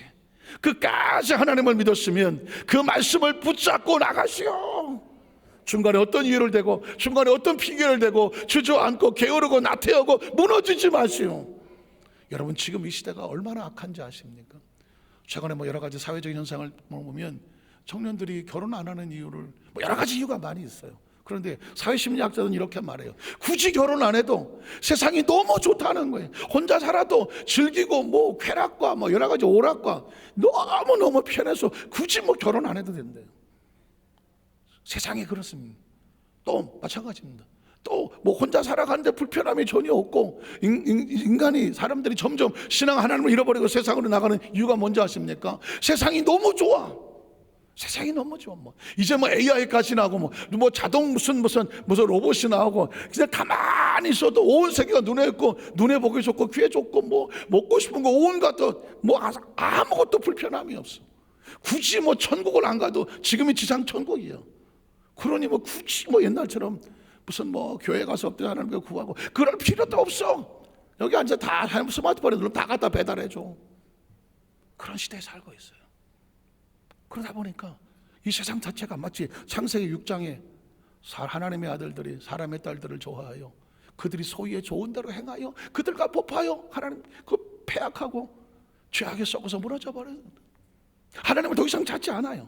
끝까지 하나님을 믿었으면 그 말씀을 붙잡고 나가시오. 중간에 어떤 이유를 대고 중간에 어떤 핑계를 대고 주저앉고 게으르고 나태하고 무너지지 마시오. 여러분, 지금 이 시대가 얼마나 악한지 아십니까? 최근에 뭐 여러 가지 사회적인 현상을 보면 청년들이 결혼 안 하는 이유를 뭐 여러 가지 이유가 많이 있어요. 그런데 사회심리학자들은 이렇게 말해요. 굳이 결혼 안 해도 세상이 너무 좋다는 거예요. 혼자 살아도 즐기고 뭐 쾌락과 뭐 여러 가지 오락과 너무너무 편해서 굳이 뭐 결혼 안 해도 된대요. 세상이 그렇습니다. 또 마찬가지입니다. 또 뭐 혼자 살아가는데 불편함이 전혀 없고 인간이, 사람들이 점점 신앙 하나님을 잃어버리고 세상으로 나가는 이유가 뭔지 아십니까? 세상이 너무 좋아. 세상이 너무 좋아. 뭐 이제 뭐 AI까지 나오고 뭐 자동 무슨 로봇이 나오고 그냥 가만히 있어도 온 세계가 눈에 있고 눈에 보기 좋고 귀에 좋고 뭐 먹고 싶은 거 온갖 뭐 아무것도 불편함이 없어. 굳이 뭐 천국을 안 가도 지금이 지상 천국이에요. 그러니 뭐 굳이 뭐 옛날처럼 무슨 뭐 교회 가서 엎드려 하나님께 구하고 그럴 필요도 없어. 여기 앉아 다 스마트폰에 누르면 다 갖다 배달해줘. 그런 시대에 살고 있어요. 그러다 보니까 이 세상 자체가 마치 창세기 6장에 하나님의 아들들이 사람의 딸들을 좋아하여 그들이 소위의 좋은 대로 행하여 그들과 법하여 하나님 그 폐악하고 죄악에 썩어서 무너져 버려요. 하나님을 더 이상 찾지 않아요.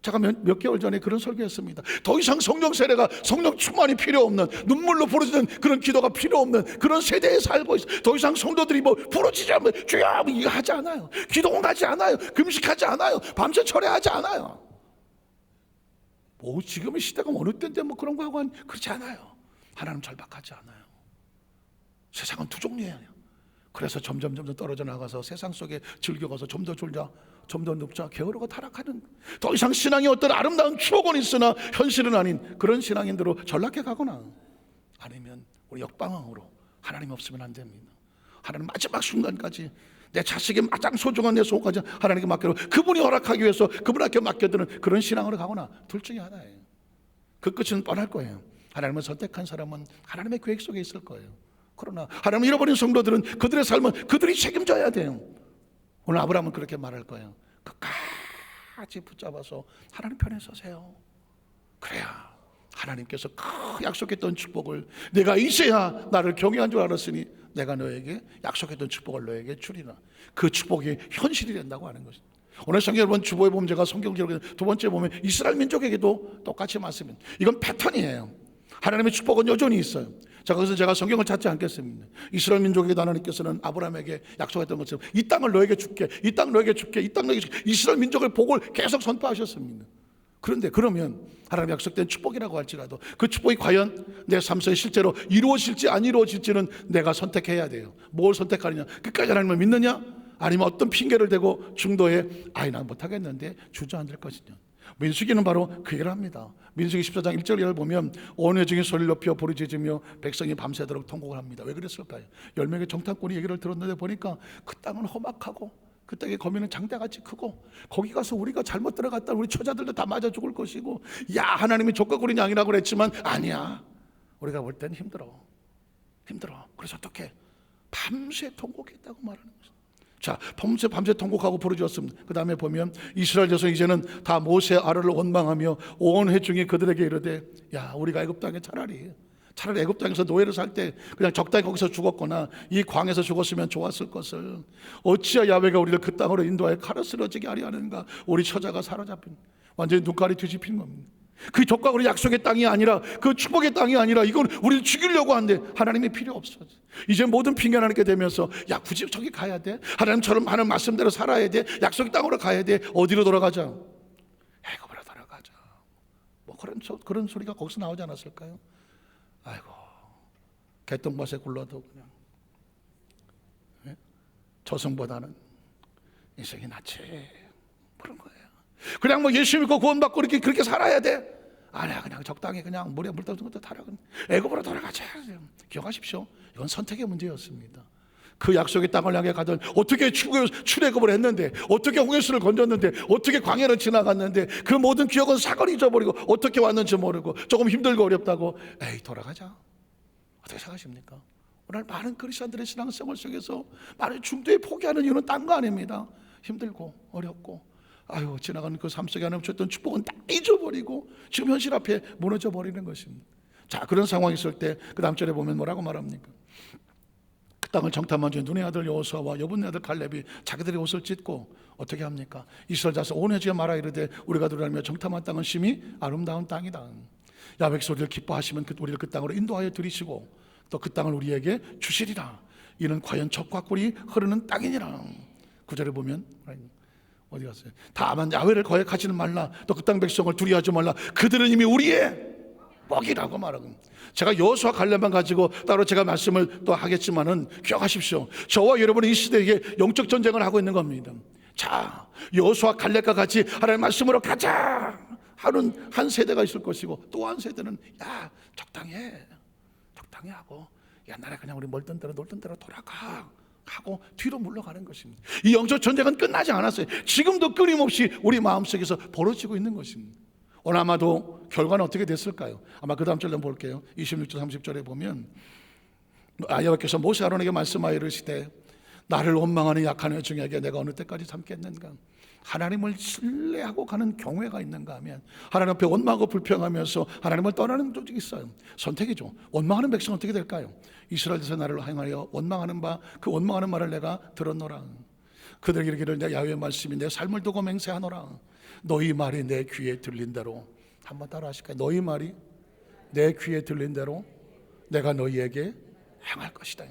제가 몇 개월 전에 그런 설교했습니다. 더 이상 성령 세례가, 성령 충만이 필요 없는, 눈물로 부르짖는 그런 기도가 필요 없는 그런 세대에 살고 있어요. 더 이상 성도들이 뭐 부르짖지 않으면 주여 이거 하지 않아요. 기도 가지 않아요. 금식하지 않아요. 밤새 철회하지 않아요. 뭐 지금의 시대가 어느 때인데 뭐 그런 거 하고 그렇지 않아요. 하나님 절박하지 않아요. 세상은 두 종류예요. 그래서 점점 떨어져 나가서 세상 속에 즐겨가서 좀 더 졸자, 좀 더 눕자, 게으르고 타락하는, 더 이상 신앙이 어떤 아름다운 추억은 있으나 현실은 아닌 그런 신앙인들로 전락해 가거나, 아니면 우리 역방향으로 하나님 없으면 안 됩니다. 하나님 마지막 순간까지 내 자식이 가장 소중한 내 소까지 하나님께 맡기고 그분이 허락하기 위해서 그분에게 맡겨드는 그런 신앙으로 가거나, 둘 중에 하나예요. 그 끝은 뻔할 거예요. 하나님을 선택한 사람은 하나님의 계획 속에 있을 거예요. 그러나 하나님을 잃어버린 성도들은 그들의 삶은 그들이 책임져야 돼요. 오늘 아브라함은 그렇게 말할 거예요. 끝까지 붙잡아서 하나님 편에 서세요. 그래야 하나님께서 그 약속했던 축복을, 내가 이제야 나를 경외한 줄 알았으니 내가 너에게 약속했던 축복을 너에게 주리라, 그 축복이 현실이 된다고 하는 것입니다. 오늘 성경 여러분 주보에 보면, 제가 성경 기록에 두 번째 보면 이스라엘 민족에게도 똑같이 말씀입니다. 이건 패턴이에요. 하나님의 축복은 여전히 있어요. 자, 그것은 제가 성경을 찾지 않겠습니다. 이스라엘 민족에게 하나님께서는 아브라함에게 약속했던 것처럼 이 땅을 너에게 줄게, 이 땅 너에게 줄게, 이 땅 너에게 줄게, 이스라엘 민족의 복을 계속 선포하셨습니다. 그런데 그러면 하나님 약속된 축복이라고 할지라도 그 축복이 과연 내 삶 속에 실제로 이루어질지 안 이루어질지는 내가 선택해야 돼요. 뭘 선택하느냐? 끝까지 하나님을 믿느냐? 아니면 어떤 핑계를 대고 중도에 난 못하겠는데 주저앉을 것이냐. 민수기는 바로 그 얘기를 합니다. 민수기 14장 1절을 보면 온 회중이 소리를 높여 부르짖으며 백성이 밤새도록 통곡을 합니다. 왜 그랬을까요? 10명의 정탐꾼이 얘기를 들었는데 보니까 그 땅은 험악하고 그 땅의 거민은 장대같이 크고 거기 가서 우리가 잘못 들어갔다 우리 처자들도 다 맞아 죽을 것이고, 야, 하나님이 족가구린 양이라고 그랬지만 아니야, 우리가 볼 때는 힘들어. 그래서 어떻게 밤새 통곡했다고 말하는 거죠. 자, 밤새 통곡하고 부르짖었습니다. 그 다음에 보면 이스라엘 자손 이제는 다 모세 아래를 원망하며 온 회중이 그들에게 이르되, 야, 우리가 애굽 땅에 차라리 애굽 땅에서 노예를 살 때 그냥 적당히 거기서 죽었거나 이 광에서 죽었으면 좋았을 것을, 어찌하여 야훼가 우리를 그 땅으로 인도하여 칼을 쓰러지게 하려 하는가. 우리 처자가 사로잡힌, 완전히 눈깔이 뒤집힌 겁니다. 그 족각으로 약속의 땅이 아니라, 그 축복의 땅이 아니라 이건 우리를 죽이려고 하는데 하나님이 필요 없어. 이제 모든 핑계 하나님께 되면서, 야, 굳이 저기 가야 돼? 하나님처럼 하는 말씀대로 살아야 돼? 약속의 땅으로 가야 돼? 어디로 돌아가자? 애굽으로 돌아가자. 뭐 그런 소리가 거기서 나오지 않았을까요? 아이고, 개똥밭에 굴러도 그냥 저승보다는 인생이 낫지, 그런 거예요. 그냥 뭐 예수 믿고 구원받고 그렇게 살아야 돼? 아니야, 그냥 적당히 그냥 물에 물 떠는 것도 타라. 애굽으로 돌아가자. 기억하십시오. 이건 선택의 문제였습니다. 그 약속의 땅을 향해 가던, 어떻게 출애굽을 했는데, 어떻게 홍해수를 건졌는데, 어떻게 광야를 지나갔는데, 그 모든 기억은 사거리 잊어버리고 어떻게 왔는지 모르고 조금 힘들고 어렵다고, 돌아가자. 어떻게 생각하십니까? 오늘 많은 그리스도인들의 신앙생활 속에서 많은 중도에 포기하는 이유는 딴 거 아닙니다. 힘들고 어렵고, 지나가는 그 삶 속에 하나님 주셨던 축복은 다 잊어버리고 지금 현실 앞에 무너져 버리는 것입니다. 자, 그런 상황이 있을 때 그 다음 절에 보면 뭐라고 말합니까? 그 땅을 정탐한 중 눈의 아들 여호수아와 여분의 아들 갈렙이 자기들의 옷을 찢고 어떻게 합니까? 이스라엘 자손 온 회중에 말하 이르되, 우리가 들으며 정탐한 땅은 심히 아름다운 땅이다. 야훼 소리를 기뻐하시면 우리를 그 땅으로 인도하여 들이시고 또 그 땅을 우리에게 주시리라. 이는 과연 젖과 꿀이 흐르는 땅이니라. 9절에 보면 어디 갔어요? 다만 야훼를 거역하지는 말라. 또 그 땅 백성을 두려워하지 말라. 그들은 이미 우리의 먹이라고 말하고, 제가 여호수아 갈렙만 가지고 따로 제가 말씀을 또 하겠지만은 기억하십시오. 저와 여러분은 이 시대에 영적 전쟁을 하고 있는 겁니다. 자, 여호수아 갈렙과 같이 하나님의 말씀으로 가자 하는 한 세대가 있을 것이고, 또 한 세대는 야, 적당히 하고 옛날에 그냥 우리 놀던 대로 돌아가 하고 뒤로 물러가는 것입니다. 이 영적 전쟁은 끝나지 않았어요. 지금도 끊임없이 우리 마음속에서 벌어지고 있는 것입니다. 오늘 아마도 결과는 어떻게 됐을까요? 아마 그 다음 절로 볼게요. 26절 30절에 보면 여호와께서 모세 아론에게 말씀하여 이르시되, 나를 원망하는 약한 회중에게 내가 어느 때까지 참겠는가. 하나님을 신뢰하고 가는 경외가 있는가 하면, 하나님 앞에 원망하고 불평하면서 하나님을 떠나는 쪽이 있어요. 선택이죠. 원망하는 백성은 어떻게 될까요? 이스라엘에서 나를 향하여 원망하는 바, 그 원망하는 말을 내가 들었노라. 그들에게 이르기를, 내 야훼의 말씀이 내 삶을 두고 맹세하노라. 너희 말이 내 귀에 들린 대로, 한번 따라 하실까요? 너희 말이 내 귀에 들린 대로 내가 너희에게 행할 것이다.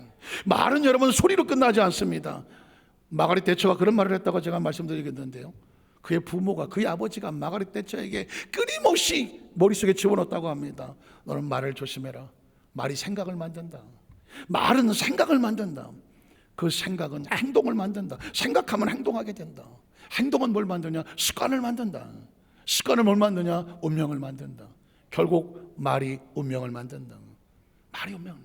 말은 여러분 소리로 끝나지 않습니다. 마가렛 대처가 그런 말을 했다고 제가 말씀드리겠는데요, 그의 부모가, 그의 아버지가 마가렛 대처에게 끊임없이 머릿속에 집어넣었다고 합니다. 너는 말을 조심해라. 말이 생각을 만든다. 말은 생각을 만든다. 그 생각은 행동을 만든다. 생각하면 행동하게 된다. 행동은 뭘 만드냐? 습관을 만든다. 습관을 뭘 만드냐? 운명을 만든다. 결국 말이 운명을 만든다. 말이 운명.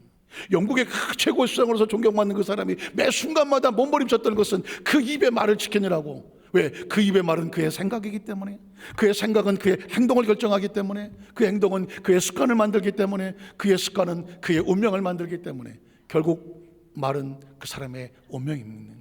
영국의 최고의 수장으로서 존경받는 그 사람이 매 순간마다 몸부림쳤던 것은 그 입의 말을 지키느라고. 왜? 그 입의 말은 그의 생각이기 때문에, 그의 생각은 그의 행동을 결정하기 때문에, 그 행동은 그의 습관을 만들기 때문에, 그의 습관은 그의 운명을 만들기 때문에 결국 말은 그 사람의 운명입니다.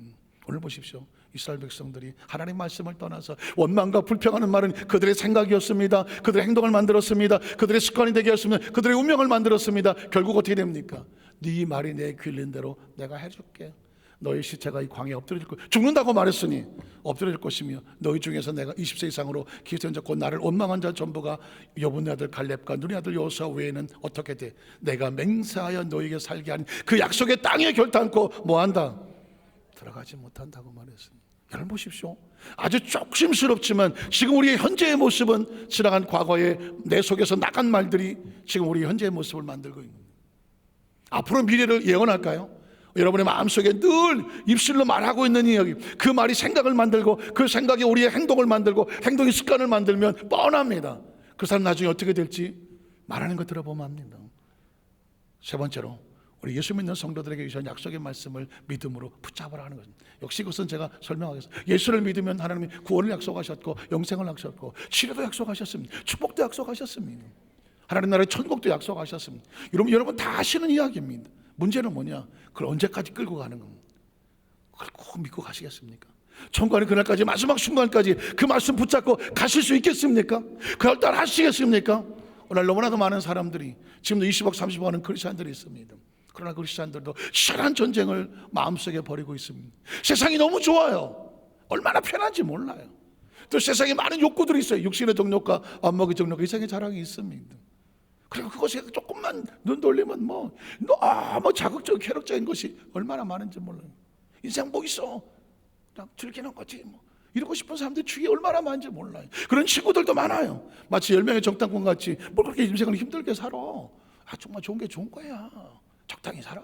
오늘 보십시오. 이스라엘 백성들이 하나님 말씀을 떠나서 원망과 불평하는 말은 그들의 생각이었습니다. 그들의 행동을 만들었습니다. 그들의 습관이 되게 했습니다. 그들의 운명을 만들었습니다. 결국 어떻게 됩니까? 네 말이 내 귀 들린 대로 내가 해줄게. 너희 시체가 이 광야에 엎드려질 것, 죽는다고 말했으니 엎드려질 것이며, 너희 중에서 내가 20세 이상으로 기생자 곧 나를 원망한 자 전부가 여분의 아들 갈렙과 눈의 아들 여호수아 외에는 어떻게 돼? 내가 맹세하여 너희에게 살게 하는 그 약속의 땅에 결단코 뭐한다? 들어가지 못한다고 말했습니다. 여러분 보십시오. 아주 조심스럽지만 지금 우리의 현재의 모습은 지나간 과거에 내 속에서 나간 말들이 지금 우리 현재의 모습을 만들고 있는 겁니다. 앞으로 미래를 예언할까요? 여러분의 마음속에 늘 입술로 말하고 있는 이야기, 그 말이 생각을 만들고 그 생각이 우리의 행동을 만들고 행동이 습관을 만들면 뻔합니다. 그 사람 나중에 어떻게 될지 말하는 거 들어보면 합니다. 세 번째로 우리 예수 믿는 성도들에게 주신 약속의 말씀을 믿음으로 붙잡으라 하는 것입니다. 역시 그것은 제가 설명하겠습니다. 예수를 믿으면 하나님이 구원을 약속하셨고 영생을 약속하셨고 치료도 약속하셨습니다. 축복도 약속하셨습니다. 하나님 나라의 천국도 약속하셨습니다. 여러분 다 아시는 이야기입니다. 문제는 뭐냐? 그걸 언제까지 끌고 가는 겁니다. 그걸 꼭 믿고 가시겠습니까? 천국의 그날까지, 마지막 순간까지 그 말씀 붙잡고 가실 수 있겠습니까? 그걸 따라 하시겠습니까? 오늘 너무나도 많은 사람들이 지금도 20억 30억 하는 크리스찬들이 있습니다. 그러나 크리스찬들도 치열한 전쟁을 마음속에 벌이고 있습니다. 세상이 너무 좋아요. 얼마나 편한지 몰라요. 또 세상에 많은 욕구들이 있어요. 육신의 정욕과 안목의 정욕, 이 세상의 자랑이 있습니다. 그리고 그것에 조금만 눈 돌리면 너무 자극적이고 쾌락적인 것이 얼마나 많은지 몰라요. 인생 뭐 있어? 그냥 즐기는 거지 이러고 싶은 사람들 주위에 얼마나 많은지 몰라요. 그런 친구들도 많아요. 마치 10명의 정탐꾼 같이 뭘 그렇게 인생을 힘들게 살아. 정말 좋은 게 좋은 거야. 적당히 살아.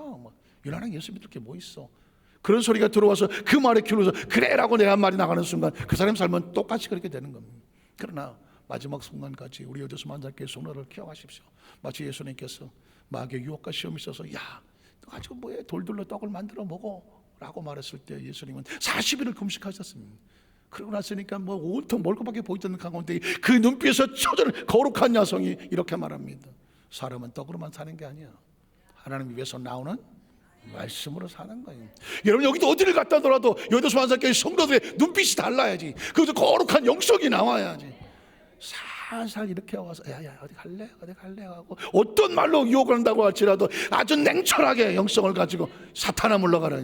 유난하게 예수 믿을 게 뭐 있어. 그런 소리가 들어와서 그 말에 기울어서 그래라고 내 한 말이 나가는 순간 그 사람 삶은 똑같이 그렇게 되는 겁니다. 그러나 마지막 순간까지 우리 여도수 만자께 손을 기억하십시오. 마치 예수님께서 마귀의 유혹과 시험이 있어서 야, 너 가지고 뭐해? 돌들로 떡을 만들어 먹어 라고 말했을 때 예수님은 40일을 금식하셨습니다. 그러고 났으니까 온통 먹을 것밖에 보이지 않는 가운데 그 눈빛에서 쳐져는 거룩한 야성이 이렇게 말합니다. 사람은 떡으로만 사는 게 아니야. 하나님 위해서 나오는 말씀으로 사는 거예요. 여러분 여기도 어디를 갔다 돌아도 여도수 만사교회 성도들의 눈빛이 달라야지. 그것도 거룩한 영성이 나와야지. 살살 이렇게 와서 야야 어디 갈래 하고 어떤 말로 유혹을 한다고 할지라도 아주 냉철하게 영성을 가지고 사탄아 물러가라.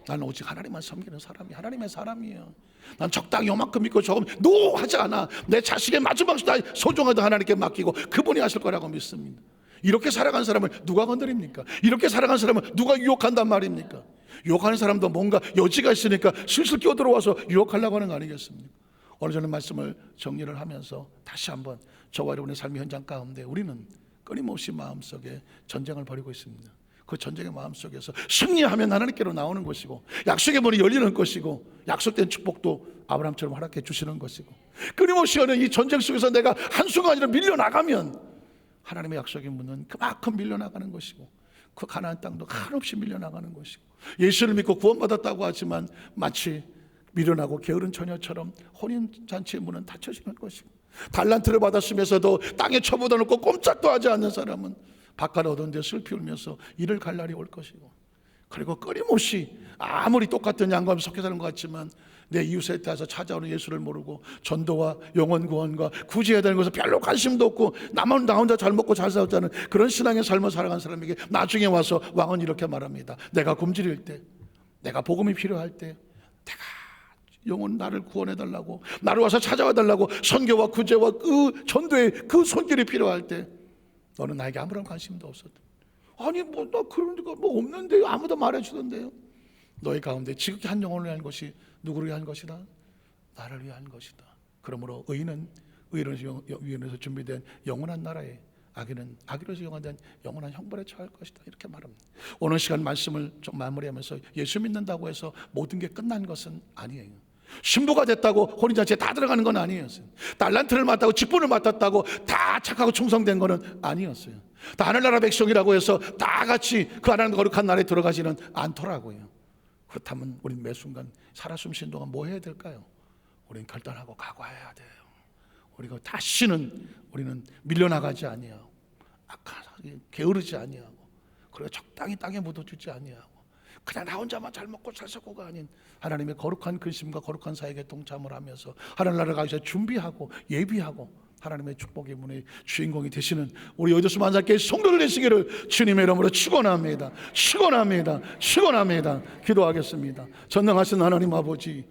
나는 오직 하나님만 섬기는 사람이 하나님의 사람이에요. 난 적당히 요만큼 믿고 조금 노하지 않아. 내 자식의 마지막 다 소중하다 하나님께 맡기고 그분이 하실 거라고 믿습니다. 이렇게 살아간 사람을 누가 건드립니까? 이렇게 살아간 사람을 누가 유혹한단 말입니까? 유혹하는 사람도 뭔가 여지가 있으니까 슬슬 끼어들어와서 유혹하려고 하는 거 아니겠습니까? 오늘 저는 말씀을 정리를 하면서 다시 한번 저와 여러분의 삶의 현장 가운데 우리는 끊임없이 마음속에 전쟁을 벌이고 있습니다. 그 전쟁의 마음속에서 승리하면 하나님께로 나오는 것이고 약속의 문이 열리는 것이고 약속된 축복도 아브라함처럼 허락해 주시는 것이고 끊임없이 하는 이 전쟁 속에서 내가 한순간이라 밀려나가면 하나님의 약속의 문은 그만큼 밀려나가는 것이고 그 가나안 땅도 한없이 밀려나가는 것이고 예수를 믿고 구원받았다고 하지만 마치 미련하고 게으른 처녀처럼 혼인잔치의 문은 닫혀지는 것이고 달란트를 받았으면서도 땅에 쳐부다 놓고 꼼짝도 하지 않는 사람은 바깥 얻은 데 슬피 울면서 이를 갈 날이 올 것이고 그리고 끊임없이 아무리 똑같은 양과 섞여 사는 것 같지만 내 이웃에 따라서 찾아오는 예수를 모르고 전도와 영혼 구원과 구제해야 되는 것에 별로 관심도 없고 나 혼자 잘 먹고 잘 살았다는 그런 신앙의 삶을 살아간 사람에게 나중에 와서 왕은 이렇게 말합니다. 내가 굶주릴 때, 내가 복음이 필요할 때, 내가 영혼 나를 구원해달라고 나를 와서 찾아와달라고 선교와 구제와 그 전도의 그 손길이 필요할 때 너는 나에게 아무런 관심도 없었다. 아니 나 그런 데가 없는데요. 아무도 말해주던데요. 너희 가운데 지극히 한 영혼을 위한 것이 누구를 위한 것이다? 나를 위한 것이다. 그러므로 의인은 위원에서 준비된 영원한 나라에 악인은 악인으로서 영원한 영원한 형벌에 처할 것이다. 이렇게 말합니다. 오늘 시간 말씀을 좀 마무리하면서 예수 믿는다고 해서 모든 게 끝난 것은 아니에요. 신부가 됐다고 혼인잔치에 다 들어가는 건 아니었어요. 달란트를 맡았고 직분을 맡았다고 다 착하고 충성된 거는 아니었어요. 다 하늘나라 백성이라고 해서 다 같이 그 하나님 거룩한 나라에 들어가지는 않더라고요. 그렇다면 우리는 매 순간 살아 숨쉬는 동안 뭐 해야 될까요? 우리는 결단하고 각오해야 돼요. 우리가 다시는 우리는 밀려나가지 아니하고 게으르지 아니하고 그리고 적당히 땅에 묻어주지 아니하고 그냥 나 혼자만 잘 먹고 잘 살고가 아닌 하나님의 거룩한 근심과 거룩한 사역에 동참을 하면서 하늘나라를 가기 위해서 준비하고 예비하고 하나님의 축복의 문의 주인공이 되시는 우리 여도수 만사교회 성도들 되시기를 주님의 이름으로 축원합니다. 축원합니다. 축원합니다. 기도하겠습니다. 전능하신 하나님 아버지,